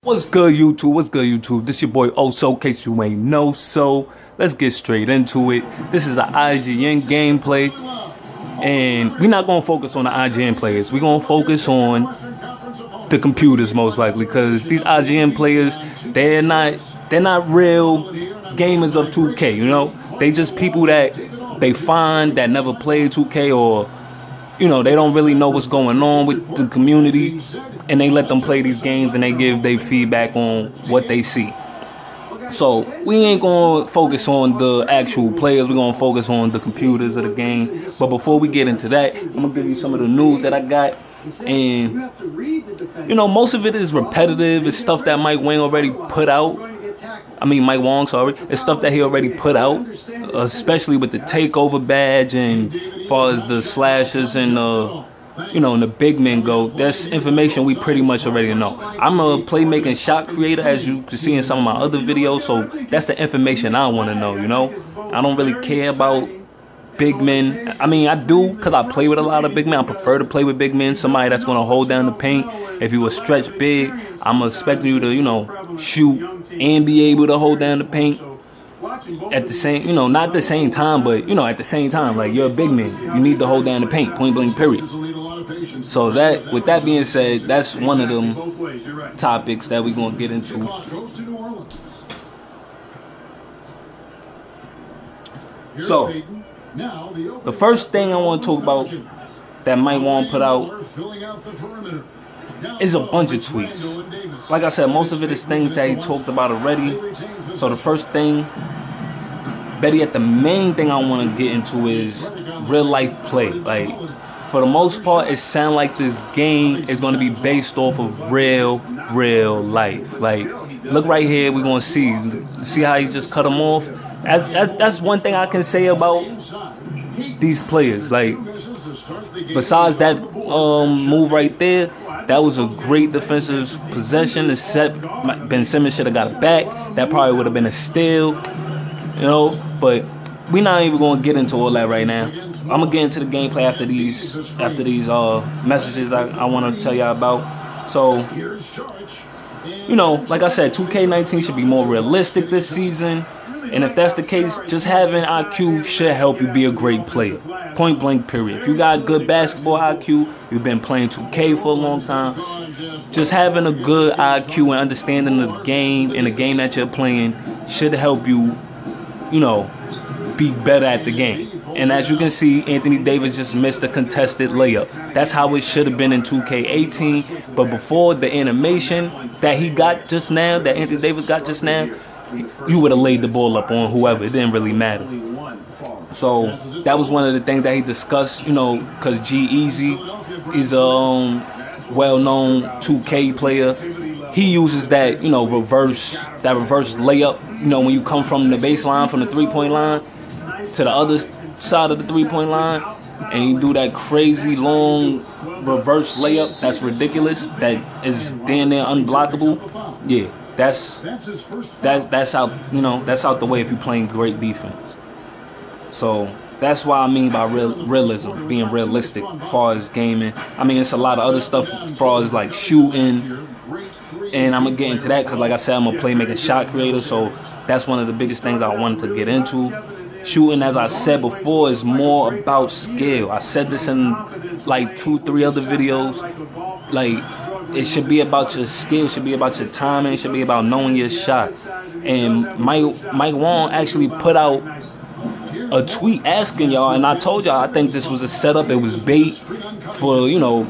What's good, YouTube? What's good, YouTube? This your boy Oso, in case you ain't know. So let's get straight into it. This is an IGN gameplay, and we're not gonna focus on the IGN players. We're gonna focus on the computers most likely, because these IGN players, they're not real gamers of 2K. You know, they just people that they find that never played 2K, or you know, they don't really know what's going on with the community, and they let them play these games and they give their feedback on what they see. So we ain't gonna focus on the actual players, we're gonna focus on the computers of the game. But before we get into that, I'm gonna give you some of the news that I got. And you know, most of it is repetitive. It's stuff that Mike Wang already put out. Mike Wong, sorry. It's stuff that he already put out, especially with the takeover badge, and as far as the slashes and you know, and the big men go. That's information we pretty much already know. I'm a playmaking shot creator, as you can see in some of my other videos, so that's the information I want to know. You know, I don't really care about big men. I do, because I play with a lot of big men. I prefer to play with big men, somebody that's going to hold down the paint. If you a stretch big, I'm expecting you to, you know, shoot and be able to hold down the paint at the same, you know, not the same time, but, you know, at the same time. Like, you're a big man, you need to hold down the paint, point blank, period. So that, with that being said, that's one of them topics that we're going to get into. So the first thing I want to talk about that Mike Wong put out is a bunch of tweets. Like I said, most of it is things that he talked about already. So the first thing, better yet, the main thing I want to get into is real life play. Like, for the most part, it sounds like this game is going to be based off of real life. Like, look right here, we're going to see how he just cut them off. That's one thing I can say about these players. Like, besides that move right there, that was a great defensive possession. Except Ben Simmons should have got it back. That probably would have been a steal, you know. But we're not even going to get into all that right now. I'm gonna get into the gameplay after these messages I want to tell y'all about. So, you know, like I said, 2K19 should be more realistic this season. And if that's the case, just having IQ should help you be a great player. Point blank, period. If you got good basketball IQ, you've been playing 2K for a long time, just having a good IQ and understanding of the game and the game that you're playing should help you, you know, be better at the game. And as you can see, Anthony Davis just missed a contested layup. That's how it should have been in 2K18. But before the animation that he got just now, that Anthony Davis got just now, you would have laid the ball up on whoever. It didn't really matter. So that was one of the things that he discussed, you know, because G-Eazy is a well-known 2K player. He uses that, you know, reverse layup, you know, when you come from the baseline, from the three-point line to the other side of the three-point line, and you do that crazy long reverse layup that's ridiculous, that is damn near unblockable. Yeah. That's out, you know, that's out the way if you're playing great defense. So that's why I mean by realism, being realistic as far as gaming. It's a lot of other stuff as far as like shooting, and I'm gonna get into that because, like I said, I'm a playmaking shot creator, so that's one of the biggest things I wanted to get into. Shooting, as I said before, is more about skill. I said this in like 2-3 other videos. Like, it should be about your skill, it should be about your timing, it should be about knowing your shot. And Mike Wong actually put out a tweet asking y'all, and I told y'all I think this was a setup, it was bait for, you know,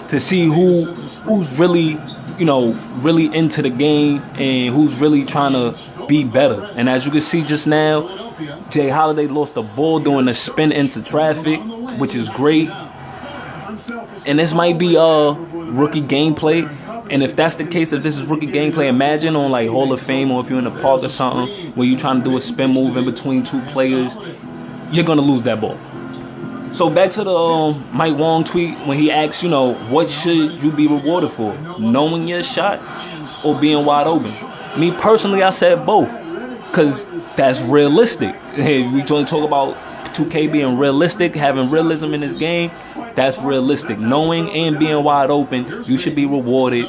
to see who's really, you know, really into the game and who's really trying to be better. And as you can see just now, Jay Holiday lost the ball doing the spin into traffic, which is great. And this might be rookie gameplay. And if that's the case, if this is rookie gameplay, imagine on like Hall of Fame, or if you're in the park or something, where you're trying to do a spin move in between two players, you're gonna lose that ball. So back to the Mike Wong tweet when he asks, you know, what should you be rewarded for? Knowing your shot or being wide open? Me personally, I said both, because that's realistic. We talk about 2K being realistic, having realism in this game, that's realistic. Knowing and being wide open, you should be rewarded.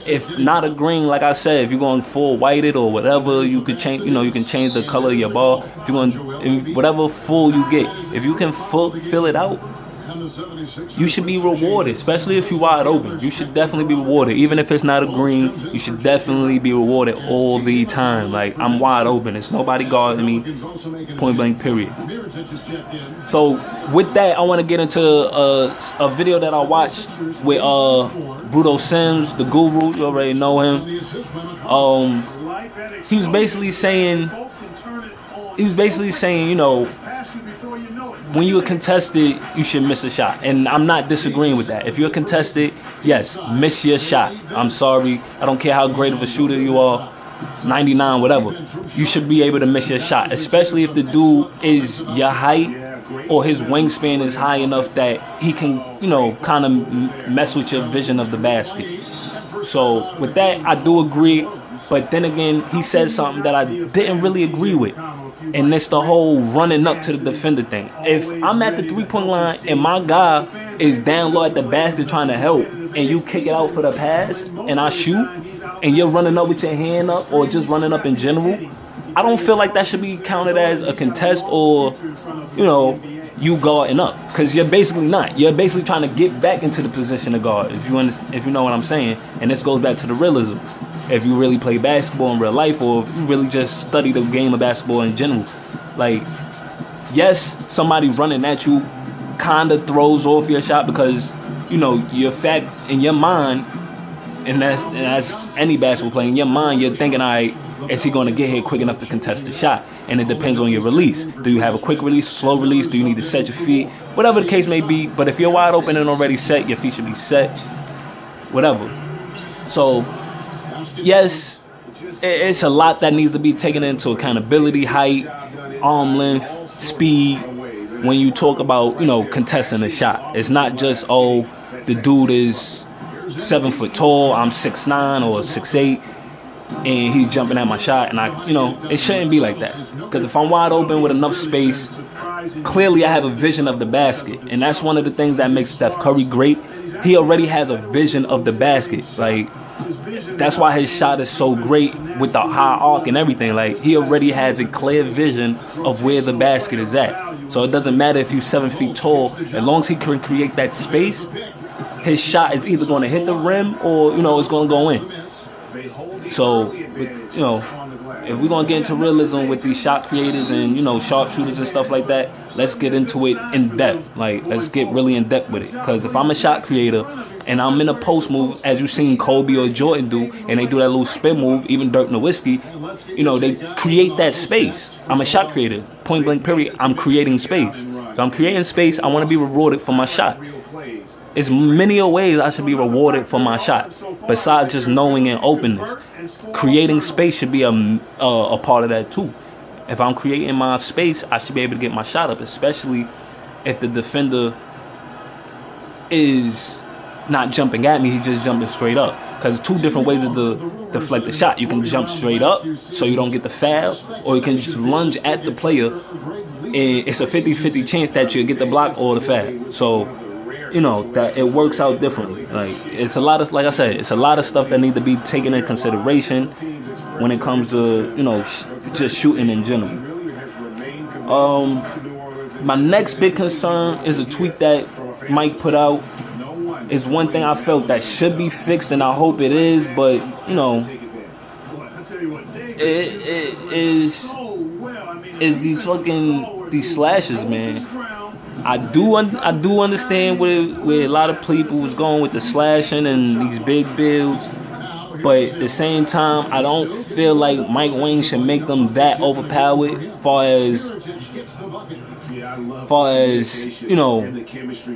If not agreeing, like I said, if you're going full whited or whatever, you could change. You can change the color of your ball. If you're going, whatever full you get, if you can fill it out, you should be rewarded, especially if you're wide open. You should definitely be rewarded. Even if it's not a green, you should definitely be rewarded all the time. Like, I'm wide open. It's nobody guarding me, point blank, period. So, with that, I want to get into a video that I watched with Bruto Sims, the guru. You already know him. He was basically saying, when you're contested, you should miss a shot. And I'm not disagreeing with that. If you're contested, yes, miss your shot. I'm sorry. I don't care how great of a shooter you are, 99, whatever. You should be able to miss your shot, especially if the dude is your height or his wingspan is high enough that he can, kind of mess with your vision of the basket. So with that, I do agree. But then again, he said something that I didn't really agree with. And it's the whole running up to the defender thing. If I'm at the three-point line and my guy is down low at the basket trying to help, and you kick it out for the pass, and I shoot, and you're running up with your hand up, or just running up in general, I don't feel like that should be counted as a contest or, you guarding up. Because you're basically not. You're basically trying to get back into the position of guard, if you know what I'm saying. And this goes back to the realism. If you really play basketball in real life, or if you really just study the game of basketball in general. Like, yes, somebody running at you kind of throws off your shot because, your fact in your mind, and that's any basketball player, in your mind, you're thinking, all right, is he going to get here quick enough to contest the shot? And it depends on your release. Do you have a quick release, slow release? Do you need to set your feet? Whatever the case may be. But if you're wide open and already set, your feet should be set. Whatever. So, yes, it's a lot that needs to be taken into accountability, height, arm length, speed, when you talk about, contesting a shot. It's not just, the dude is 7 foot tall, I'm 6'9" or 6'8", and he's jumping at my shot, and it shouldn't be like that. Because if I'm wide open with enough space, clearly I have a vision of the basket, and that's one of the things that makes Steph Curry great. He already has a vision of the basket. Like, that's why his shot is so great with the high arc and everything. Like, he already has a clear vision of where the basket is at. So it doesn't matter if you're 7 feet tall, as long as he can create that space, his shot is either going to hit the rim or, it's going to go in. So, if we're going to get into realism with these shot creators and, sharpshooters and stuff like that, let's get into it in depth. Like, let's get really in depth with it. Because if I'm a shot creator and I'm in a post move, as you've seen Kobe or Jordan do, and they do that little spin move, even Dirk Nowitzki, they create that space. I'm a shot creator. Point blank period. I'm creating space. So I'm creating space. I want to be rewarded for my shot. It's many ways I should be rewarded for my shot, besides just knowing and openness. Creating space should be a part of that too. If I'm creating my space, I should be able to get my shot up, especially if the defender is not jumping at me, he's just jumping straight up. Because there's two different ways to deflect the shot. You can jump straight up so you don't get the foul, or you can just lunge at the player, and it's a 50-50 chance that you'll get the block or the foul. So, that it works out differently. Like, it's a lot of, like I said, it's a lot of stuff that need to be taken into consideration when it comes to, just shooting in general. My next big concern is a tweet that Mike put out. It's one thing I felt that should be fixed, and I hope it is, but, it is these slashes, man. I do understand where a lot of people was going with the slashing and these big builds, but at the same time, I don't feel like Mike Wang should make them that overpowered. Far as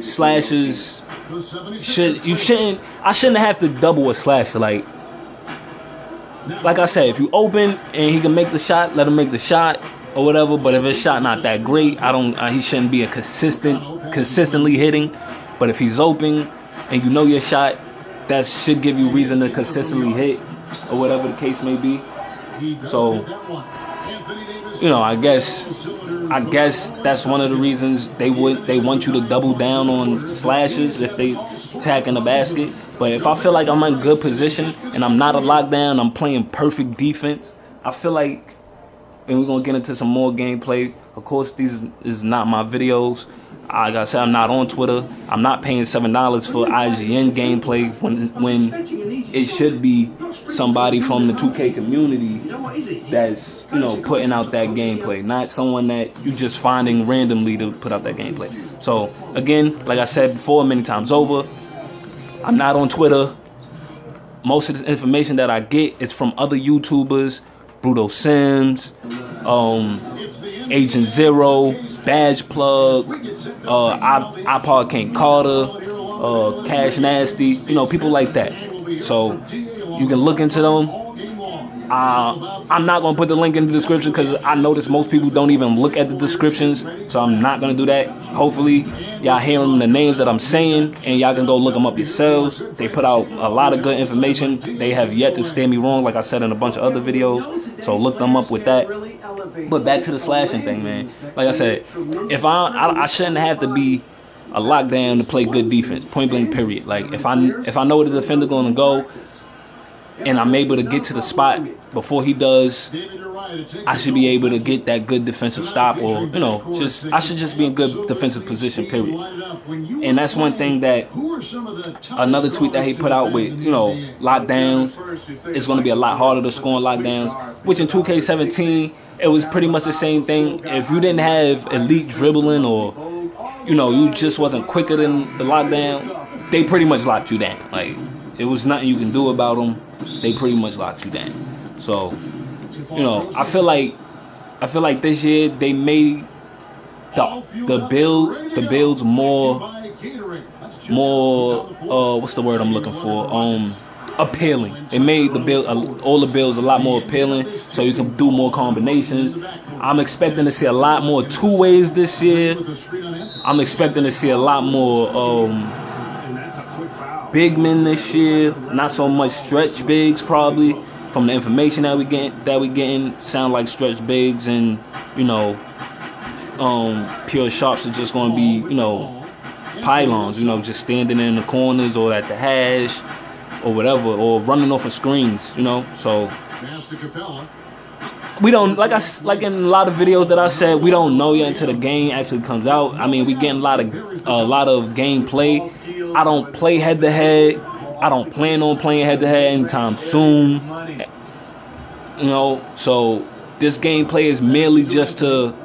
slashes I shouldn't have to double a slasher. Like I said, if you open and he can make the shot, let him make the shot. Or whatever, but if his shot not that great, he shouldn't be consistently hitting. But if he's open and your shot, that should give you reason to consistently hit, or whatever the case may be. So you know, I guess that's one of the reasons they want you to double down on slashes if they attack in the basket. But if I feel like I'm in good position and I'm not a lockdown, I'm playing perfect defense, I feel like, and we're going to get into some more gameplay. Of course, these is not my videos. Like I said, I'm not on Twitter. I'm not paying $7 for IGN gameplay when it should be somebody from the 2K community that's, you know, putting out that gameplay, not someone that you just finding randomly to put out that gameplay. So again, like I said before, many times over, I'm not on Twitter. Most of the information that I get is from other YouTubers, Bruto Sims, Agent Zero, Badge Plug, iPod Carter, Cash Nasty, you know, people like that. So you can look into them. I'm not going to put the link in the description because I notice most people don't even look at the descriptions, so I'm not going to do that. Hopefully y'all hearing the names that I'm saying and y'all can go look them up yourselves. They put out a lot of good information. They have yet to steer me wrong, like I said in a bunch of other videos, so look them up with that. But back to the slashing thing, man. Like I said, if I shouldn't have to be a lockdown to play good defense, point blank period. Like if I know the defender going to go and I'm able to get to the spot before he does, I should be able to get that good defensive stop, or, you know, I should just be in good defensive position, period. And that's one thing that another tweet that he put out with, you know, lockdowns, it's going to be a lot harder to score in lockdowns, which in 2K17, it was pretty much the same thing. If you didn't have elite dribbling, or, you know, you just wasn't quicker than the lockdown, they pretty much locked you down. Like, it was nothing you can do about them. They pretty much locked you down. So, you know, I feel like this year they made the builds more what's the word I'm looking for? Appealing. They made all the builds a lot more appealing, so you can do more combinations. I'm expecting to see a lot more two-ways this year. I'm expecting to see a lot more big men this year, not so much stretch bigs probably. From the information that we getting, sound like stretch bigs and, you know, pure sharps are just going to be, you know, pylons, you know, just standing in the corners or at the hash or whatever, or running off of screens, you know. So we don't, like in a lot of videos that I said, we don't know yet until the game actually comes out. I mean, we getting a lot of gameplay. I don't play head to head. I don't plan on playing head to head anytime soon. You know, so this gameplay is merely just to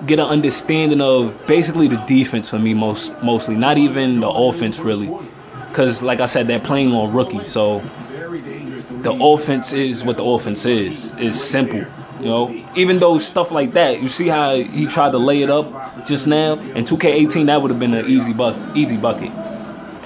get an understanding of basically the defense for me mostly, not even the offense really. Because like I said, they're playing on rookie, so the offense is what the offense is. It's simple. You know, even though stuff like that, you see how he tried to lay it up just now? In 2K18, that would have been an easy bucket.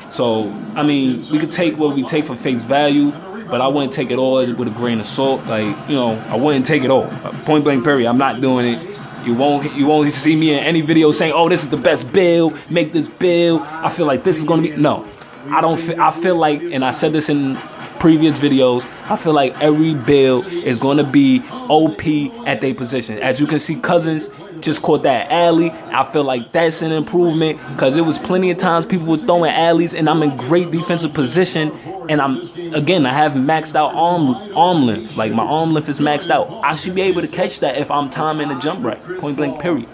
So, I mean, we could take what we take for face value, but I wouldn't take it all with a grain of salt. Like, you know, I wouldn't take it all. Point blank period. I'm not doing it. You won't see me in any video saying, "Oh, this is the best build. Make this build. I feel like this is gonna be." No, I don't. I feel like, and I said this in previous videos, I feel like every build is going to be OP at their position. As you can see, Cousins just caught that alley. I feel like that's an improvement, because it was plenty of times people were throwing alleys and I'm in great defensive position, and I have maxed out arm length. Like, my arm length is maxed out. I should be able to catch that if I'm timing the jump right. Point blank period.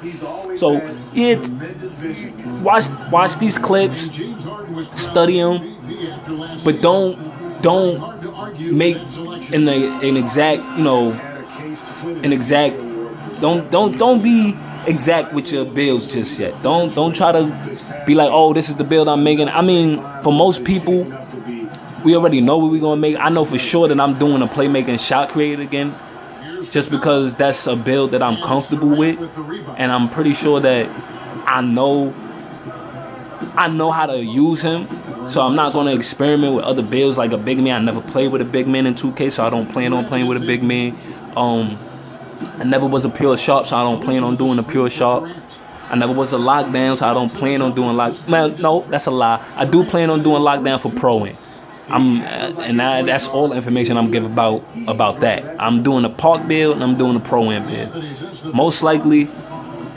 So yeah, watch these clips, study them, but don't make an exact, you know, don't be exact with your builds just yet. Don't try to be like, "Oh, this is the build I'm making." I mean, for most people, we already know what we're gonna make. I know for sure that I'm doing a playmaking shot creator again, just because that's a build that I'm comfortable with, and I'm pretty sure that I know how to use him. So I'm not going to experiment with other builds like a big man. I never played with a big man in 2K, so I don't plan on playing with a big man. I never was a pure sharp, so I don't plan on doing a pure sharp. I never was a lockdown, so I don't plan on doing lock. Man, no, that's a lie. I do plan on doing lockdown for pro-ing. That's all the information I'm giving about that. I'm doing a park build and I'm doing a pro-am build. Most likely,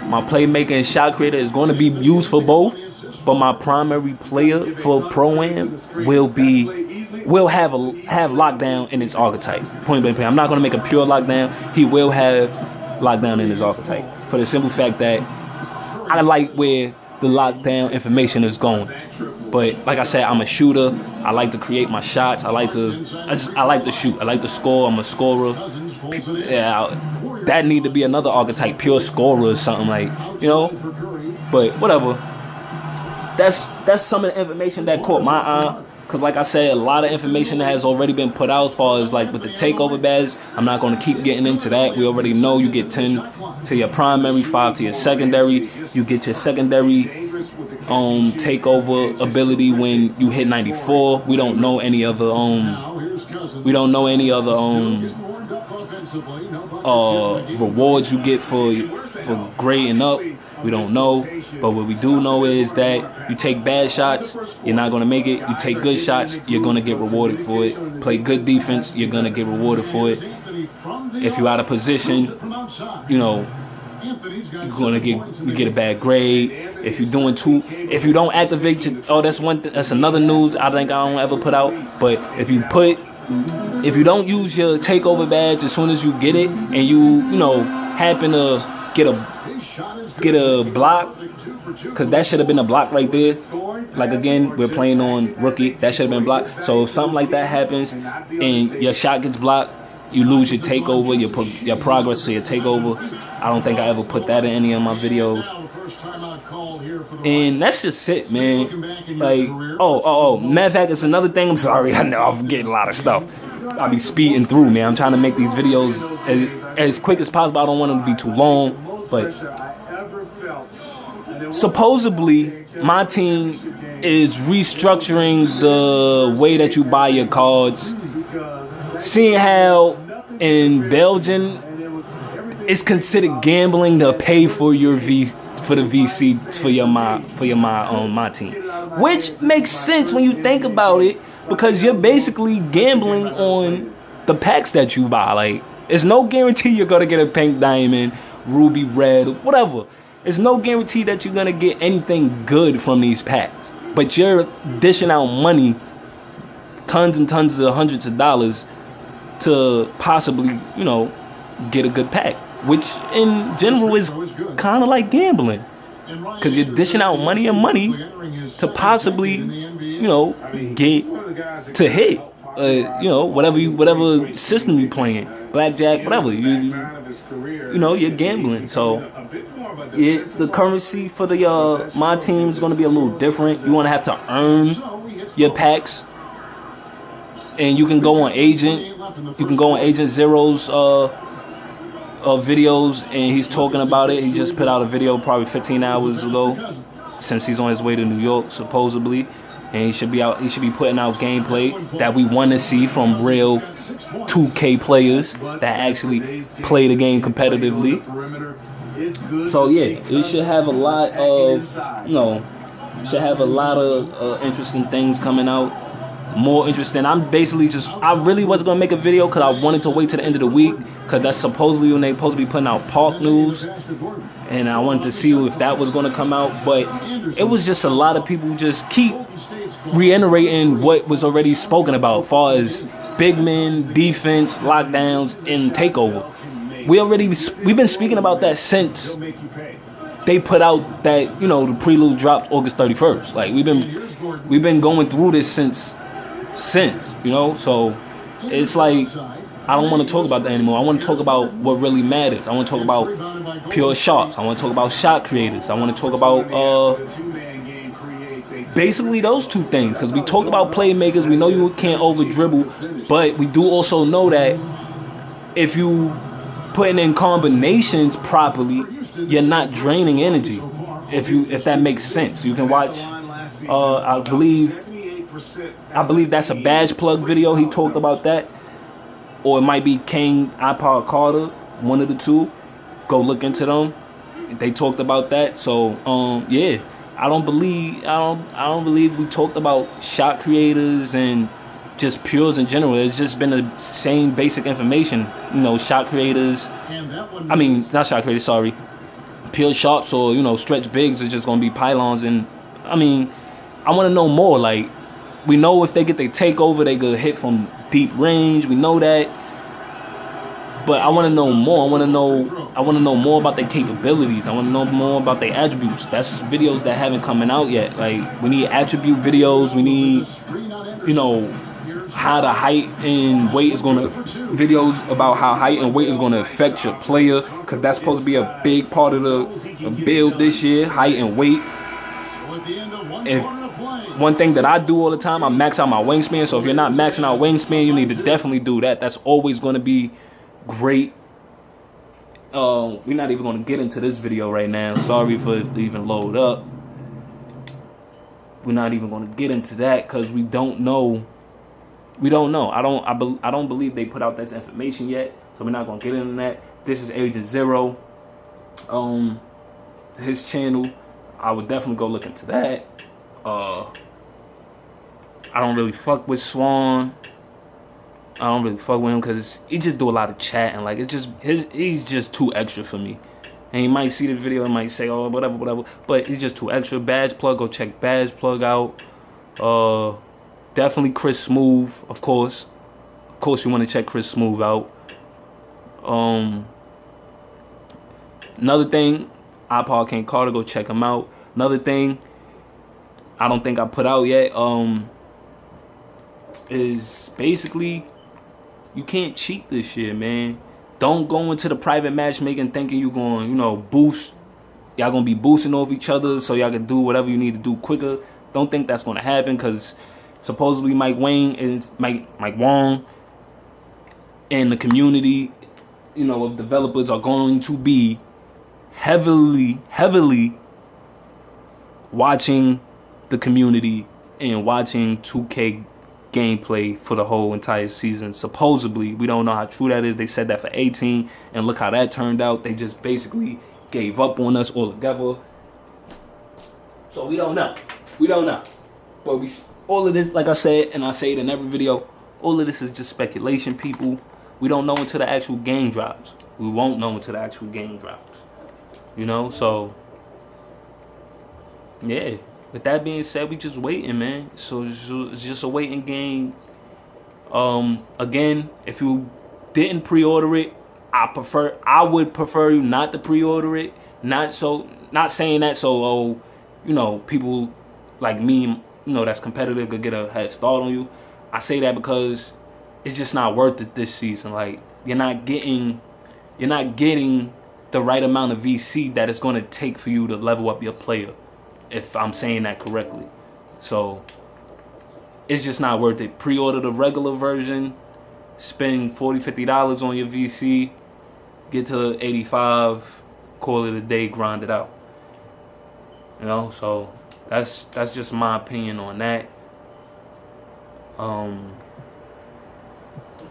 my playmaker and shot creator is going to be used for both, but my primary player for pro-am will have lockdown in its archetype. Point blank. I'm not going to make a pure lockdown. He will have lockdown in his archetype for the simple fact that I like where the lockdown information is going. But like I said, I'm a shooter. I like to create my shots. I like to shoot. I like to score. I'm a scorer. Yeah, that need to be another archetype, pure scorer or something like, you know. But whatever. That's some of the information that caught my eye. Because like I said, a lot of information has already been put out as far as like with the takeover badge. I'm not going to keep getting into that. We already know you get 10 to your primary, 5 to your secondary. You get your secondary takeover ability when you hit 94. We don't know any other rewards you get for grading up. We don't know, but what we do know is that you take bad shots, you're not going to make it. You take good shots, you're going to get rewarded for it. Play good defense, you're going to get rewarded for it. If you're out of position, you know, you're going to get a bad grade. If you don't activate that's another news I think I don't ever put out. But if you don't use your takeover badge as soon as you get it, and you happen to get a block, because that should have been a block right there. Like again, we're playing on rookie. That should have been blocked. So if something like that happens and your shot gets blocked, you lose your takeover, your progress to your takeover. I don't think I ever put that in any of my videos. And that's just it, man. Like, matter of fact, it's another thing. I'm sorry, I know I'm forgetting a lot of stuff. I'll be speeding through, man. I'm trying to make these videos as quick as possible. I don't want them to be too long. But supposedly, my team is restructuring the way that you buy your cards. Seeing how in Belgium, it's considered gambling to pay for your for the VC for my team, which makes sense when you think about it, because you're basically gambling on the packs that you buy. Like, there's no guarantee you're gonna get a pink diamond, ruby red, whatever. There's no guarantee that you're gonna get anything good from these packs, but you're dishing out money, tons and tons of hundreds of dollars, to possibly, get a good pack, which in general is kind of like gambling, because you're dishing out money to possibly, get to hit, whatever system you're playing, blackjack, whatever, you're gambling. So the currency for my team is going to be a little different. You want to have to earn your packs. And you can go on Agent Zero's videos, and he's talking about it. He just put out a video probably 15 hours ago, since he's on his way to New York, supposedly. And he should be putting out gameplay that we want to see from real 2K players that actually play the game competitively. So yeah, it should have a lot of, interesting things coming out. More interesting. I really wasn't going to make a video because I wanted to wait till the end of the week, because that's supposedly when they're supposed to be putting out park news, and I wanted to see if that was going to come out. But it was just a lot of people just keep reiterating what was already spoken about as far as big men, defense, lockdowns, and takeover. We've been speaking about that since they put out that, the prelude dropped August 31st. Like, we've been going through this since, so it's like, I don't want to talk about that anymore. I want to talk about what really matters. I want to talk about pure shots. I want to talk about shot creators. I want to talk about basically those two things, because we talked about playmakers. We know you can't over dribble, but we do also know that if you putting in combinations properly, you're not draining energy. If that makes sense, you can watch. I believe that's a badge plug video. He talked about that, or it might be King iPod Carter, one of the two. Go look into them. They talked about that. So yeah, I don't believe we talked about shot creators and just pures in general. It's just been the same basic information. You know, shot creators. I mean, not shot creators, sorry. Pure sharps or, you know, stretch bigs are just going to be pylons. And, I mean, I want to know more. Like, we know if they get their takeover, they could hit from deep range. We know that. But I want to know more. I want to know more about their capabilities. I want to know more about their attributes. That's videos that haven't coming out yet. Like, we need attribute videos. We need, you know, how the height and weight is going to, videos about how height and weight is going to affect your player, because that's supposed to be a big part of the build this year, height and weight. If one thing that I do all the time, I max out my wingspan. So if you're not maxing out wingspan, you need to definitely do that. That's always going to be great. We're not even going to get into this video right now. Sorry for it to even load up. We're not even going to get into that because we don't know. We don't know. I don't believe they put out this information yet, so we're not gonna get into that. This is Agent Zero. His channel, I would definitely go look into that. I don't really fuck with Swan. I don't really fuck with him because he just do a lot of chatting. Like, it's just he's just too extra for me. And he might see the video and might say, oh, whatever, but he's just too extra. Badge Plug, go check Badge Plug out. Definitely Chris Smooth, of course. Of course, you want to check Chris Smooth out. Another thing, archetypes Carter, go check him out. Another thing, I don't think I put out yet, is basically, you can't cheat this year, man. Don't go into the private matchmaking thinking you're going, you know, boost. Y'all going to be boosting off each other so y'all can do whatever you need to do quicker. Don't think that's going to happen, because supposedly Mike Wong and the community, you know, of developers are going to be heavily watching the community and watching 2K gameplay for the whole entire season. Supposedly, we don't know how true that is. They said that for 18, and look how that turned out. They just basically gave up on us altogether. So we don't know. But all of this, like I said, and I say it in every video, all of this is just speculation, people. We don't know until the actual game drops. We won't know until the actual game drops. You know, so yeah. With that being said, we just waiting, man. So it's just a waiting game. Again, if you didn't pre-order it, I would prefer you not to pre-order it. Not saying that so you know, people like me, you know, that's competitive could get a head start on you. I say that because it's just not worth it this season. Like, you're not getting the right amount of VC that it's going to take for you to level up your player, if I'm saying that correctly. So it's just not worth it. Pre-order the regular version, spend $40-$50 on your VC, get to 85, call it a day, grind it out. You know, so that's just my opinion on that.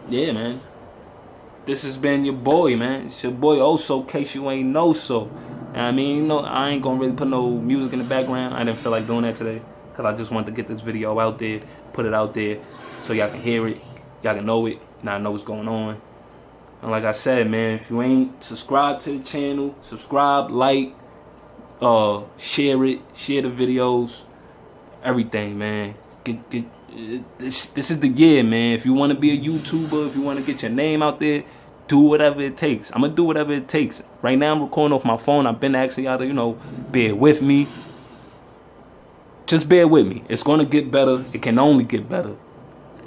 Yeah, man. This has been your boy, man. It's your boy Oso, in case you ain't know so. And I mean, you know, I ain't gonna really put no music in the background. I didn't feel like doing that today, because I just wanted to get this video out there, put it out there, so y'all can hear it, y'all can know it, and I know what's going on. And like I said, man, if you ain't subscribed to the channel, subscribe, like, share it, share the videos, everything, man. This is the year, man. If you want to be a YouTuber, if you want to get your name out there, do whatever it takes. I'm gonna do whatever it takes. Right now I'm recording off my phone. I've been asking y'all to, you know, bear with me. Just bear with me. It's gonna get better. It can only get better.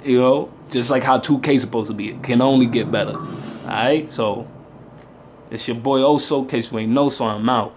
You know, just like how 2K is supposed to be. It can only get better. Alright, so it's your boy Oso, in case you ain't know, so I'm out.